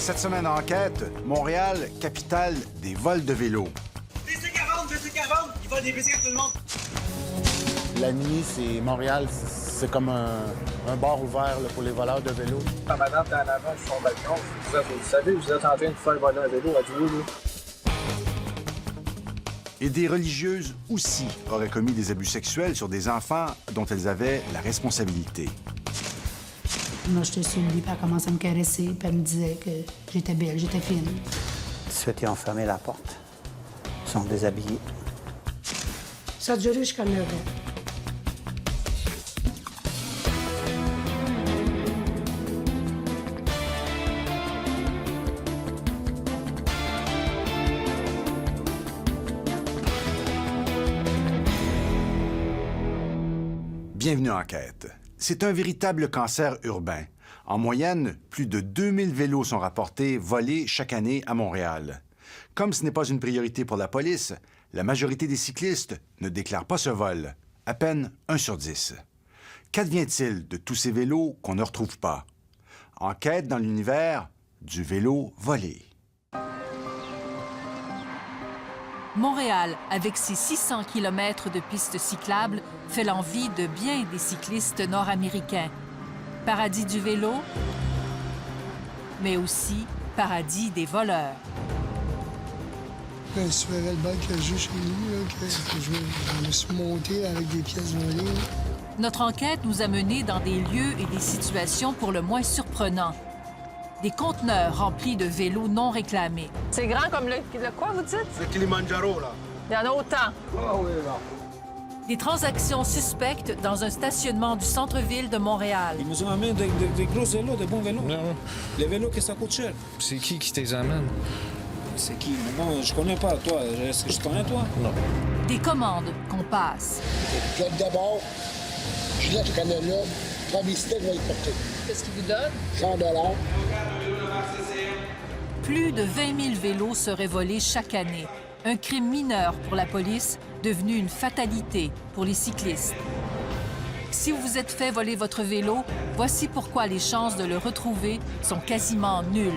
Cette semaine en enquête, Montréal, capitale des vols de vélos. BC40, BC40, il vole des BC à tout le monde. La nuit, c'est Montréal, c'est comme un bar ouvert là, pour les voleurs de vélos. Quand madame est en avant sur son balcon, vous savez, vous êtes en train de faire voler un vélo à vous, là. Et des religieuses aussi auraient commis des abus sexuels sur des enfants dont elles avaient la responsabilité. Moi, j'étais sur le lit, puis elle commençait à me caresser, puis elle me disait que j'étais belle, j'étais fine. Tout de suite, ils ont fermé la porte. Ils sont déshabillés. Ça a duré jusqu'à 9 ans. Bienvenue en Enquête. C'est un véritable cancer urbain. En moyenne, plus de 2000 vélos sont rapportés volés chaque année à Montréal. Comme ce n'est pas une priorité pour la police, la majorité des cyclistes ne déclarent pas ce vol, à peine 1 sur 10. Qu'advient-il de tous ces vélos qu'on ne retrouve pas? Enquête dans l'univers du vélo volé. Montréal, avec ses 600 km de pistes cyclables, fait l'envie de bien des cyclistes nord-américains. Paradis du vélo, mais aussi paradis des voleurs. Ben, si tu verrais le bac que j'ai chez nous, là, que je me suis monté avec des pièces volées. Notre enquête nous a menés dans des lieux et des situations pour le moins surprenants. Des conteneurs remplis de vélos non réclamés. C'est grand comme le quoi, vous dites? Le Kilimanjaro, là. Il y en a autant. Ah oui, là. Des transactions suspectes dans un stationnement du centre-ville de Montréal. Ils nous ont amené des gros vélos, des bons vélos. Non. Les vélos que ça coûte cher. C'est qui t'examine? C'est qui? Moi, je connais pas. Toi, est-ce que je connais, toi? Non. Des commandes qu'on passe. Jette d'abord, Gillette le Canada, prends mes steaks, va y porter. Qu'est-ce qu'ils vous donnent? 100 $. Plus de 20 000 vélos seraient volés chaque année. Un crime mineur pour la police, devenu une fatalité pour les cyclistes. Si vous vous êtes fait voler votre vélo, voici pourquoi les chances de le retrouver sont quasiment nulles.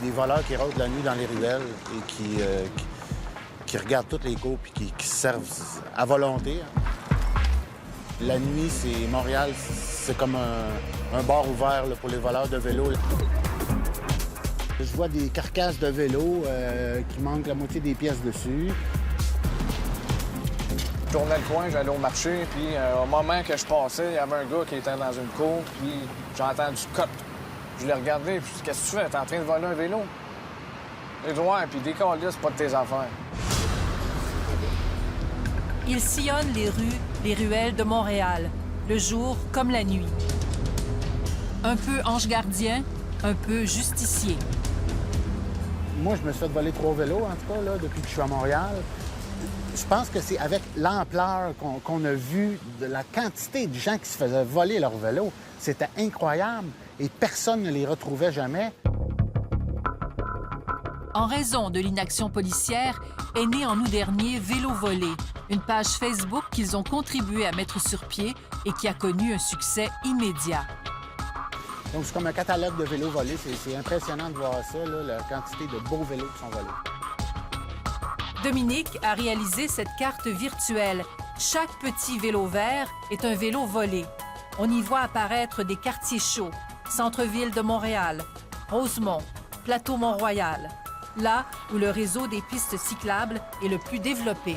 Des voleurs qui rôdent la nuit dans les ruelles et qui regardent toutes les cours puis qui se servent à volonté. La nuit, c'est Montréal, c'est comme un bar ouvert là, pour les voleurs de vélos. Je vois des carcasses de vélos qui manquent la moitié des pièces dessus. Je tournais le coin, j'allais au marché, puis au moment que je passais, il y avait un gars qui était dans une cour, puis j'ai entendu « cote ». Je l'ai regardé, puis qu'est-ce que tu fais? T'es en train de voler un vélo? Il dit « ouais, puis décolle, c'est pas de tes affaires ». Ils sillonnent les rues, les ruelles de Montréal, le jour comme la nuit. Un peu ange gardien, un peu justicier. Moi, je me suis fait voler 3 vélos, en tout cas, là, depuis que je suis à Montréal. Je pense que c'est avec l'ampleur qu'on a vu de la quantité de gens qui se faisaient voler leurs vélos. C'était incroyable et personne ne les retrouvait jamais. En raison de l'inaction policière, est né en août dernier Vélo volé, une page Facebook qu'ils ont contribué à mettre sur pied et qui a connu un succès immédiat. Donc, c'est comme un catalogue de vélos volés. C'est impressionnant de voir ça, là, la quantité de beaux vélos qui sont volés. Dominique a réalisé cette carte virtuelle. Chaque petit vélo vert est un vélo volé. On y voit apparaître des quartiers chauds, centre-ville de Montréal, Rosemont, plateau Mont-Royal, là où le réseau des pistes cyclables est le plus développé.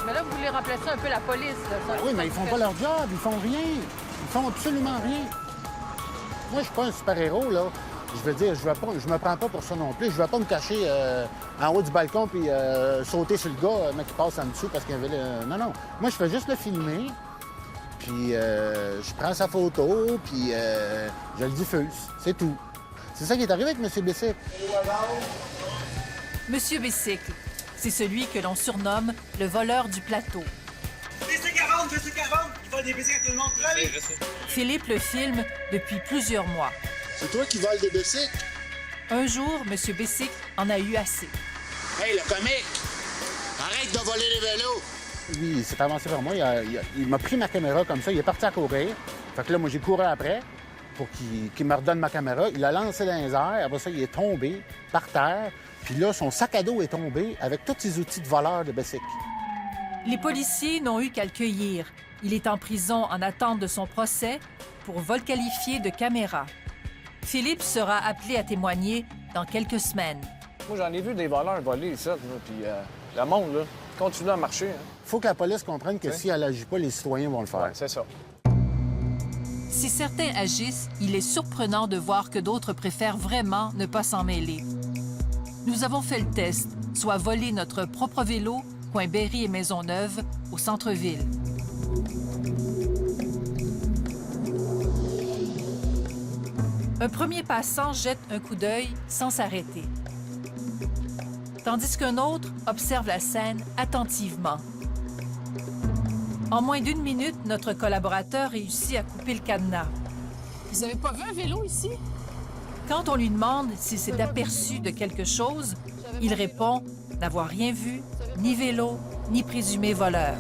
Mais là, vous voulez remplacer un peu la police, là. Ça, Oui, mais ils font pas leur job, ils font rien. Ils font absolument rien. Moi, je suis pas un super-héros, là. Je veux dire, je me prends pas pour ça non plus. Je vais pas me cacher en haut du balcon puis sauter sur le gars mais qui passe en dessous parce qu'il y avait le... Non, non. Moi, je fais juste le filmer, puis je prends sa photo, puis je le diffuse. C'est tout. C'est ça qui est arrivé avec M. Bessic. Monsieur Bicycle, c'est celui que l'on surnomme le voleur du plateau. BC40, BC40, il vole des BC à tout le monde. Très bien. Philippe le filme depuis plusieurs mois. C'est toi qui voles des Bessic? Un jour, M. Bicycle en a eu assez. Hey, le comique! Arrête de voler les vélos! Lui, il s'est avancé vers moi, il m'a pris ma caméra comme ça, il est parti à courir. Fait que là, moi, j'ai couru après pour qu'il me redonne ma caméra. Il l'a lancé dans les airs, après ça, il est tombé par terre. Puis là, son sac à dos est tombé avec tous ses outils de voleur de Bessic. Les policiers n'ont eu qu'à le cueillir. Il est en prison en attente de son procès pour vol qualifié de caméra. Philippe sera appelé à témoigner dans quelques semaines. Moi, j'en ai vu des voleurs voler ici, là, puis le monde, là, continue à marcher. Hein. Faut que la police comprenne que si elle n'agit pas, les citoyens vont le faire. Ouais, c'est ça. Si certains agissent, il est surprenant de voir que d'autres préfèrent vraiment ne pas s'en mêler. Nous avons fait le test, soit voler notre propre vélo, coin Berry et Maisonneuve, au centre-ville. Un premier passant jette un coup d'œil sans s'arrêter, tandis qu'un autre observe la scène attentivement. En moins d'1 minute, notre collaborateur réussit à couper le cadenas. Vous avez pas vu un vélo ici? Quand on lui demande s'il s'est aperçu de quelque chose, il répond n'avoir rien vu, ni vélo, ni présumé voleur.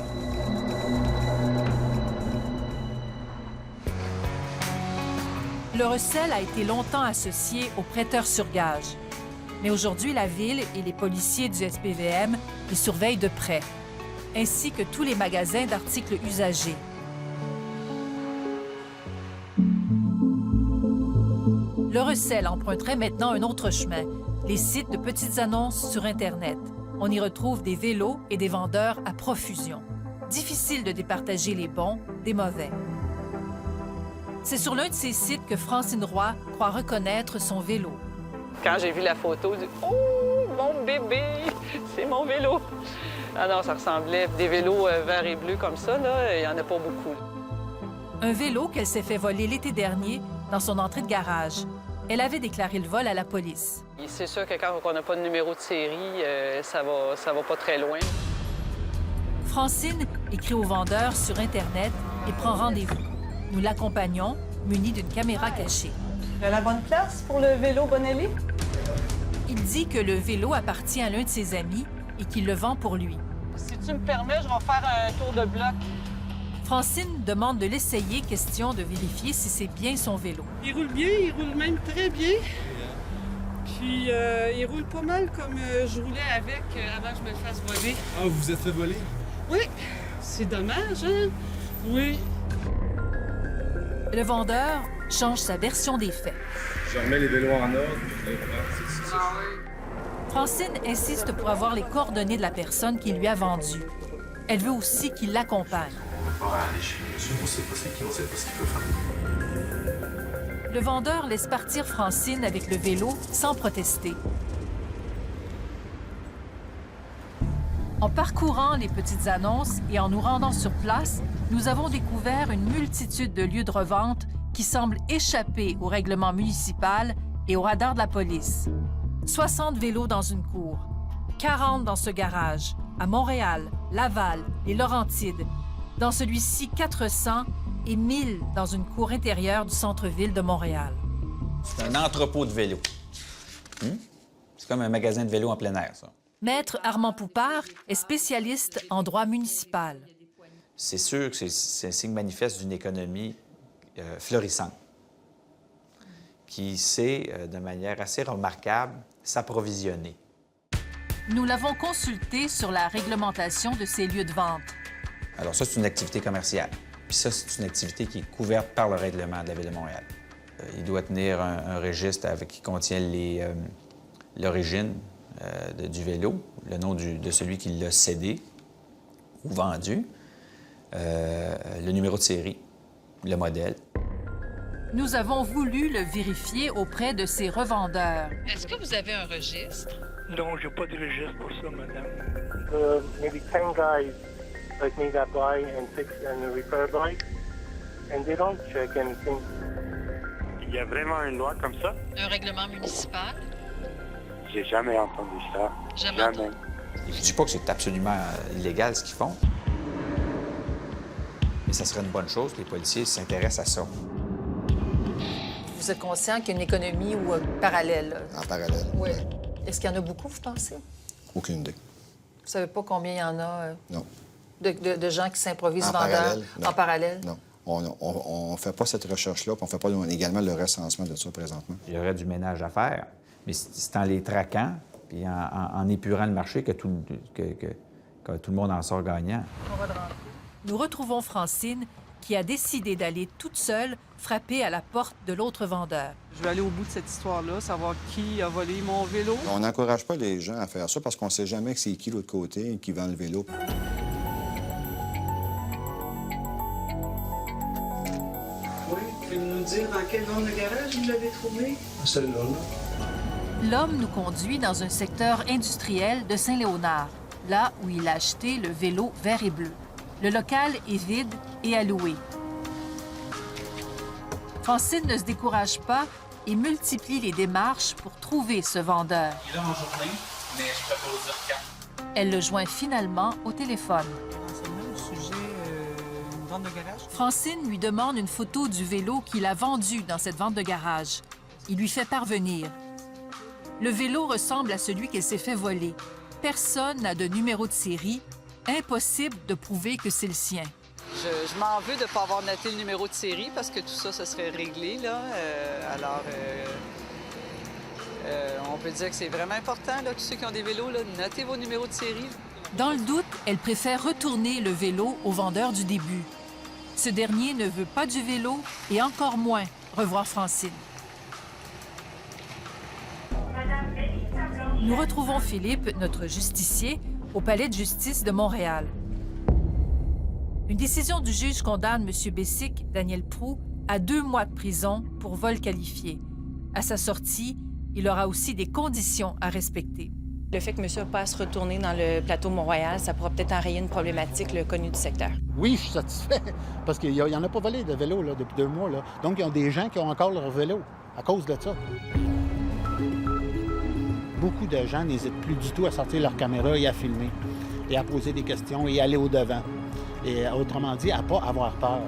Le recel a été longtemps associé aux prêteurs sur gage. Mais aujourd'hui, la Ville et les policiers du SPVM les surveillent de près, ainsi que tous les magasins d'articles usagés. Le recel emprunterait maintenant un autre chemin, les sites de petites annonces sur Internet. On y retrouve des vélos et des vendeurs à profusion. Difficile de départager les bons des mauvais. C'est sur l'un de ces sites que Francine Roy croit reconnaître son vélo. Quand j'ai vu la photo, j'ai dit « Oh, mon bébé, c'est mon vélo! » Alors, ça ressemblait à des vélos verts et bleus comme ça, là, il n'y en a pas beaucoup. Un vélo qu'elle s'est fait voler l'été dernier dans son entrée de garage. Elle avait déclaré le vol à la police. C'est sûr que quand on n'a pas de numéro de série, ça va pas très loin. Francine écrit au vendeur sur Internet et prend rendez-vous. Nous l'accompagnons, muni d'une caméra cachée. La bonne place pour le vélo Bonelli? Il dit que le vélo appartient à l'un de ses amis et qu'il le vend pour lui. Si tu me permets, je vais faire un tour de bloc. Francine demande de l'essayer, question de vérifier si c'est bien son vélo. Il roule bien, il roule même très bien. Puis il roule pas mal comme je roulais avec avant que je me le fasse voler. Ah, vous vous êtes fait voler? Oui, c'est dommage, hein? Oui. Le vendeur change sa version des faits. Je remets les vélos en ordre. Francine insiste pour avoir les coordonnées de la personne qui lui a vendu. Elle veut aussi qu'il l'accompagne. On va aller chez monsieur, on sait pas c'est qui, on sait pas ce qu'il peut faire. Le vendeur laisse partir Francine avec le vélo sans protester. En parcourant les petites annonces et en nous rendant sur place, nous avons découvert une multitude de lieux de revente qui semblent échapper au règlement municipal et au radar de la police. 60 vélos dans une cour, 40 dans ce garage, à Montréal, Laval et Laurentides. Dans celui-ci, 400 et 1000 dans une cour intérieure du centre-ville de Montréal. C'est un entrepôt de vélos. C'est comme un magasin de vélos en plein air, ça. Maître Armand Poupard est spécialiste en droit municipal. C'est sûr que c'est un signe manifeste d'une économie florissante qui sait, de manière assez remarquable, s'approvisionner. Nous l'avons consulté sur la réglementation de ces lieux de vente. Alors ça, c'est une activité commerciale. Puis ça, c'est une activité qui est couverte par le règlement de la Ville de Montréal. Il doit tenir un registre qui contient l'origine du vélo, le nom de celui qui l'a cédé ou vendu, le numéro de série, le modèle. Nous avons voulu le vérifier auprès de ses revendeurs. Est-ce que vous avez un registre? Non, j'ai pas de registre pour ça, madame. Maybe 10 guys like me that buy and fix and repair bikes, and they don't check anything. Il y a vraiment une loi comme ça? Un règlement municipal? J'ai jamais entendu ça. Jamais. Je dis pas que c'est absolument illégal ce qu'ils font. Mais ça serait une bonne chose que les policiers s'intéressent à ça. Vous êtes conscient qu'il y a une économie parallèle? En parallèle. Oui. Est-ce qu'il y en a beaucoup, vous pensez? Aucune idée. Vous savez pas combien il y en a? Non. de gens qui s'improvisent En vendeurs parallèle, non. en parallèle? Non. On ne fait pas cette recherche-là, puis on ne fait pas également le recensement de ça présentement. Il y aurait du ménage à faire, mais c'est en les traquant puis en épurant le marché que tout le monde en sort gagnant. Nous retrouvons Francine, qui a décidé d'aller toute seule frapper à la porte de l'autre vendeur. Je vais aller au bout de cette histoire-là, savoir qui a volé mon vélo. On n'encourage pas les gens à faire ça parce qu'on ne sait jamais que c'est qui l'autre côté qui vend le vélo. Oui, pouvez-vous nous dire dans quel vente de garage vous l'avez trouvé? Celle-là, L'homme nous conduit dans un secteur industriel de Saint-Léonard, là où il a acheté le vélo vert et bleu. Le local est vide et à louer. Francine ne se décourage pas et multiplie les démarches pour trouver ce vendeur. Il est là en journée, mais je peux pas vous dire quand. Elle le joint finalement au téléphone. Au sujet d'une vente de garage. Francine lui demande une photo du vélo qu'il a vendu dans cette vente de garage. Il lui fait parvenir. Le vélo ressemble à celui qu'elle s'est fait voler. Personne n'a de numéro de série. Impossible de prouver que c'est le sien. Je m'en veux de ne pas avoir noté le numéro de série parce que tout ça, ça serait réglé, là. On peut dire que c'est vraiment important, là, tous ceux qui ont des vélos, là, notez vos numéros de série. Dans le doute, elle préfère retourner le vélo au vendeur du début. Ce dernier ne veut pas du vélo et encore moins revoir Francine. Nous retrouvons Philippe, notre justicier, au palais de justice de Montréal. Une décision du juge condamne M. Bessic, Daniel Proulx, à 2 mois de prison pour vol qualifié. À sa sortie, il aura aussi des conditions à respecter. Le fait que monsieur passe retourner dans le plateau Mont-Royal, ça pourra peut-être enrayer une problématique connue du secteur. Oui, je suis satisfait, parce qu'il n'y en a pas volé de vélo là, depuis 2 mois. Là. Donc, il y a des gens qui ont encore leur vélo à cause de ça. Beaucoup de gens n'hésitent plus du tout à sortir leur caméra et à filmer, et à poser des questions et aller au-devant. Et autrement dit, à ne pas avoir peur.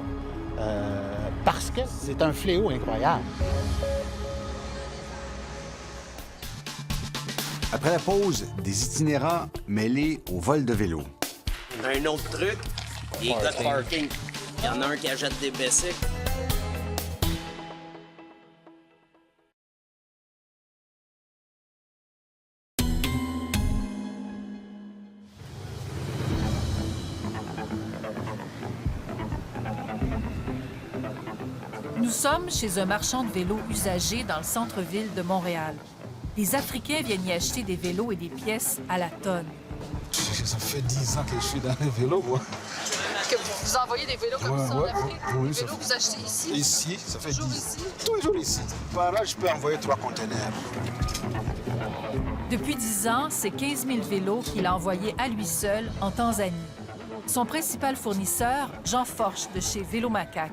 Parce que c'est un fléau incroyable. Après la pause, des itinérants mêlés au vol de vélo. Un autre truc, les gars de parking. Il y en a un qui achète des Bessic. Nous sommes chez un marchand de vélos usagés dans le centre-ville de Montréal. Les Africains viennent y acheter des vélos et des pièces à la tonne. Ça fait 10 ans que je suis dans les vélos, moi. Que vous envoyez des vélos comme ça en Afrique? Oui, des vélos que vous achetez ici? Ici, ça fait 10 ans. Ici? Toujours ici. Par là, je peux envoyer 3 conteneurs. Depuis 10 ans, c'est 15 000 vélos qu'il a envoyés à lui seul en Tanzanie. Son principal fournisseur, Jean Forche de chez Vélo Macaque,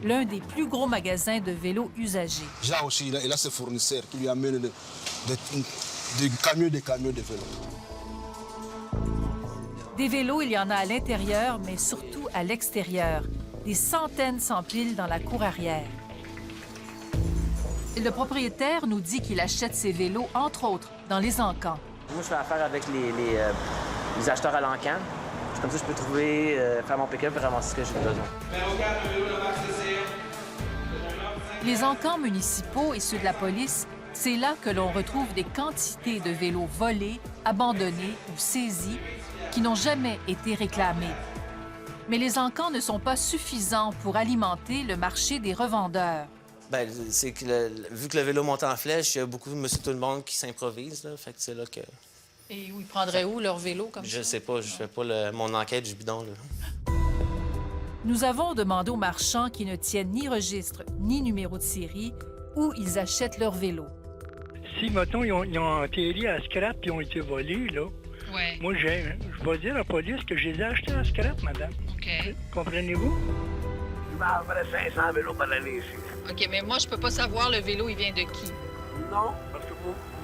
l'un des plus gros magasins de vélos usagés. Jean aussi, il a ses fournisseurs qui lui amènent des camions de vélos. Des vélos, il y en a à l'intérieur, mais surtout à l'extérieur. Des centaines s'empilent dans la cour arrière. Le propriétaire nous dit qu'il achète ses vélos, entre autres, dans les encans. Moi, je fais affaire avec les acheteurs à l'encan. Comme ça, je peux trouver, faire mon pick-up et ramasser ce que j'ai besoin. Les encans municipaux et ceux de la police, c'est là que l'on retrouve des quantités de vélos volés, abandonnés ou saisis qui n'ont jamais été réclamés. Mais les encans ne sont pas suffisants pour alimenter le marché des revendeurs. Bien, c'est que vu que le vélo monte en flèche, il y a beaucoup de monsieur tout le monde qui s'improvise, là. Fait que c'est là que... Et où ils prendraient où leur vélo comme ça? Je sais pas, je fais pas mon enquête du bidon, là. Nous avons demandé aux marchands qui ne tiennent ni registre ni numéro de série où ils achètent leurs vélos. Si, mettons, ils ont atterri à scrap et ils ont été volés, là, ouais. Moi, je vais dire à la police que je les ai achetés à scrap, madame. OK. Comprenez-vous? Je m'enverrais 500 vélos par l'année ici. OK, mais moi, je peux pas savoir le vélo, il vient de qui? Non, parce que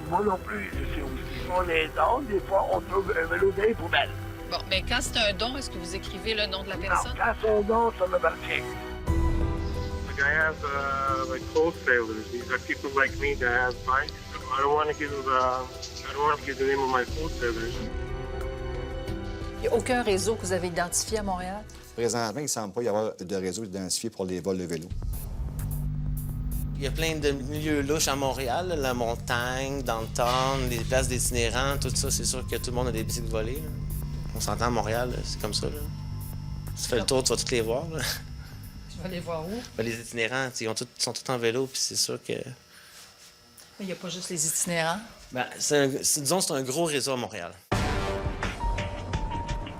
moi non plus, je sais aussi. On est dans, des fois, on trouve un vélo dans les poubelles. Bon, mais quand c'est un don, est-ce que vous écrivez le nom de la personne? Non, quand c'est un don, ça m'appartient. Like I have like wholesalers. These are people like me that have bikes. I don't want to give the name of my wholesalers. Il n'y a aucun réseau que vous avez identifié à Montréal? Présentement, il ne semble pas y avoir de réseau identifié pour les vols de vélo. Il y a plein de milieux louches à Montréal, là, la montagne, downtown, les places d'itinérants, tout ça. C'est sûr que tout le monde a des bicycles volés. Là. On s'entend à Montréal, là, c'est comme ça. Là. Tu fais le tour, tu vas toutes les voir. Là. Tu vas les voir où? Ben, les itinérants, ils sont tous en vélo, puis c'est sûr que... Il n'y a pas juste les itinérants. Ben, disons, c'est un gros réseau à Montréal.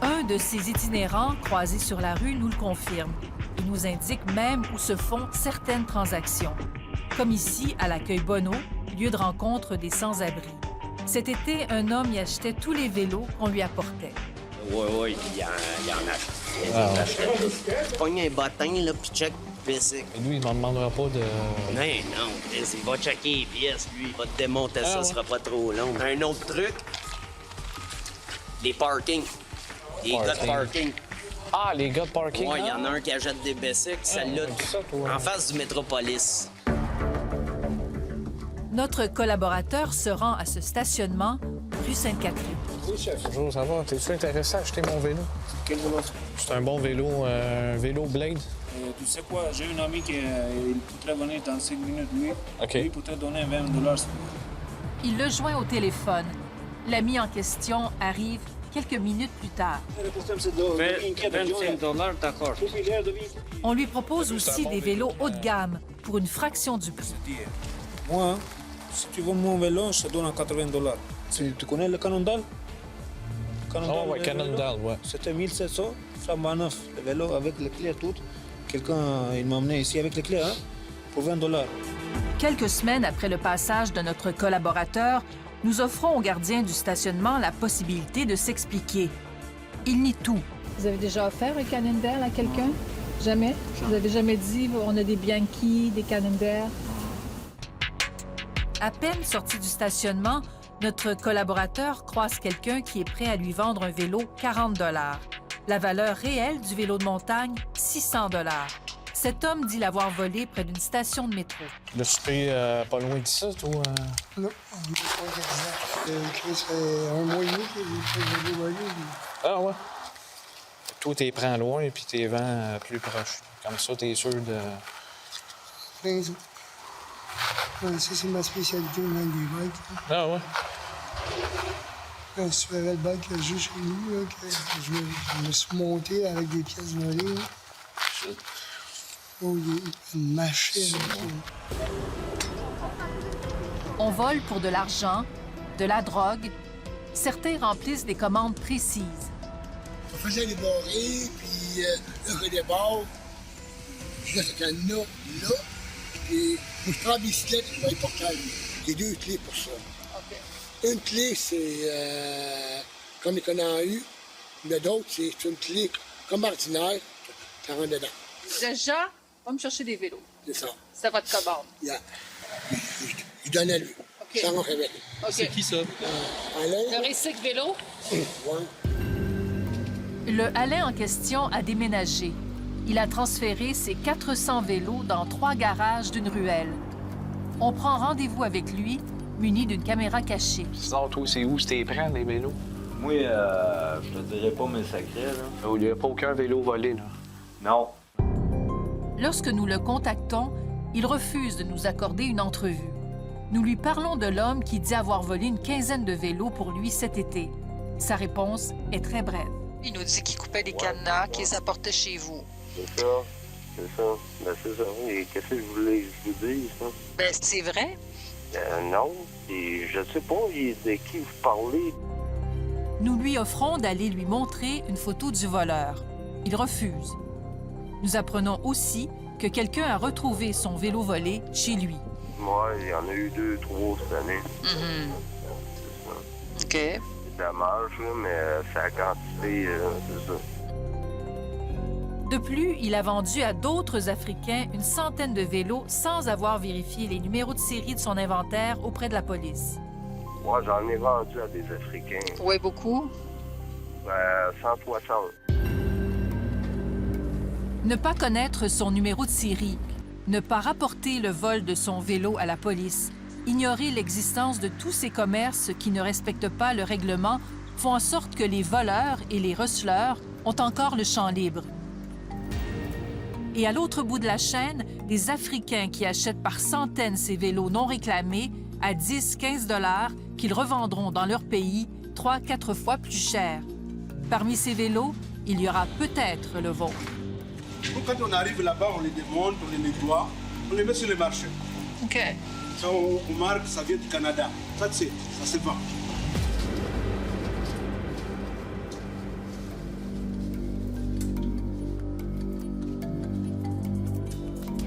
Un de ces itinérants croisés sur la rue nous le confirme. Il nous indique même où se font certaines transactions. Comme ici, à l'accueil Bonneau, lieu de rencontre des sans-abri. Cet été, un homme y achetait tous les vélos qu'on lui apportait. Oui, il y en a. Tu pognes un bottin, là, puis check basic. Et lui, il m'en demandera pas de... Non, il va checker les pièces, lui. Il va te démonter ça, ouais. sera pas trop long. Un autre truc, les parkings. Les gars de parking. Ah, les gars de parking? Oui, il y en a un qui achète des basics, celle-là, en face du Métropolis. Notre collaborateur se rend à ce stationnement, rue Sainte-Catherine. Oui, chef. Bonjour, ça va? T'es-tu intéressé à acheter mon vélo? Quel vélo? C'est un bon vélo, un vélo Blade. Tu sais quoi, j'ai un ami qui il pourrait venir dans 5 minutes, lui. OK. Lui pourrait donner $20. Il le joint au téléphone. L'ami en question arrive quelques minutes plus tard. $25, d'accord. On lui propose aussi des vélos haut de gamme pour une fraction du prix. Moi, si tu veux mon vélo, je te donne à $80. Tu connais le Cannondale? Oh, ouais, Cannondale, ouais. C'était 1700, flambant neuf, le vélo avec les clés toutes. Quelqu'un, il m'a emmené ici avec les clés, hein, pour $20. Quelques semaines après le passage de notre collaborateur, nous offrons au gardien du stationnement la possibilité de s'expliquer. Il nie tout. Vous avez déjà offert un Cannondale à quelqu'un? Jamais? Vous n'avez jamais dit on a des Bianchi, des Cannondale? À peine sorti du stationnement, notre collaborateur croise quelqu'un qui est prêt à lui vendre un vélo 40 $. La valeur réelle du vélo de montagne, 600 $. Cet homme dit l'avoir volé près d'une station de métro. Le souper pas loin d'ici, toi? Non, on n'est pas exact. C'est un mois et demi que j'ai volé. Ah ouais? Toi, t'es prends loin et puis t'es vends plus proche. Comme ça, t'es sûr de... Plein d'eau. Ouais, ça, c'est ma spécialité, on vend des bikes. Ah ouais? Quand tu verrais le bike que j'ai chez nous, là, que je me suis monté avec des pièces volées. Oh, il y a une machine. On vole pour de l'argent, de la drogue. Certains remplissent des commandes précises. On faisait les barrés, puis là, je débarre. Je laisse le cadenas là. Puis, je prends la bicyclette, je vais aller porter à lui. J'ai 2 clés pour ça. Okay. Une clé, c'est comme les connards eu. Mais d'autres, c'est une clé comme ordinaire, qui rentre dedans. Jean, va me chercher des vélos. C'est ça. C'est votre commande. Yeah. Je donne à lui. Okay. Ça rentre avec. Okay. C'est qui ça? Alain. Le Recycle Vélo? Ouais. Le Alain en question a déménagé. Il a transféré ses 400 vélos dans 3 garages d'une ruelle. On prend rendez-vous avec lui, muni d'une caméra cachée. Sinon, toi, c'est où t'es prends, les vélos? Moi, je te dirais pas mes secrets, là. Oh, il n'y a pas aucun vélo volé, là. Non. Lorsque nous le contactons, il refuse de nous accorder une entrevue. Nous lui parlons de l'homme qui dit avoir volé une quinzaine de vélos pour lui cet été. Sa réponse est très brève. Il nous dit qu'il coupait des cadenas, qu'il les apportait chez vous. C'est ça. Ben, c'est ça. Et qu'est-ce que je voulais que je vous dise, ça? Ben, c'est vrai? Non. Et je sais pas de qui vous parlez. Nous lui offrons d'aller lui montrer une photo du voleur. Il refuse. Nous apprenons aussi que quelqu'un a retrouvé son vélo volé chez lui. Moi, il y en a eu 2, 3 cette année. C'est ça. OK. C'est dommage, là, mais c'est la quantité, c'est ça. De plus, il a vendu à d'autres Africains une centaine de vélos sans avoir vérifié les numéros de série de son inventaire auprès de la police. Moi, j'en ai vendu à des Africains. Oui, beaucoup? 160. Ne pas connaître son numéro de série, ne pas rapporter le vol de son vélo à la police, ignorer l'existence de tous ces commerces qui ne respectent pas le règlement font en sorte que les voleurs et les receleurs ont encore le champ libre. Et à l'autre bout de la chaîne, des Africains qui achètent par centaines ces vélos non réclamés à 10-15 $ qu'ils revendront dans leur pays 3-4 fois plus cher. Parmi ces vélos, il y aura peut-être le vôtre. Quand on arrive là-bas, on les démonte, on les nettoie, on les met sur le marché. OK. Ça, on marque, ça vient du Canada. Ça se vend.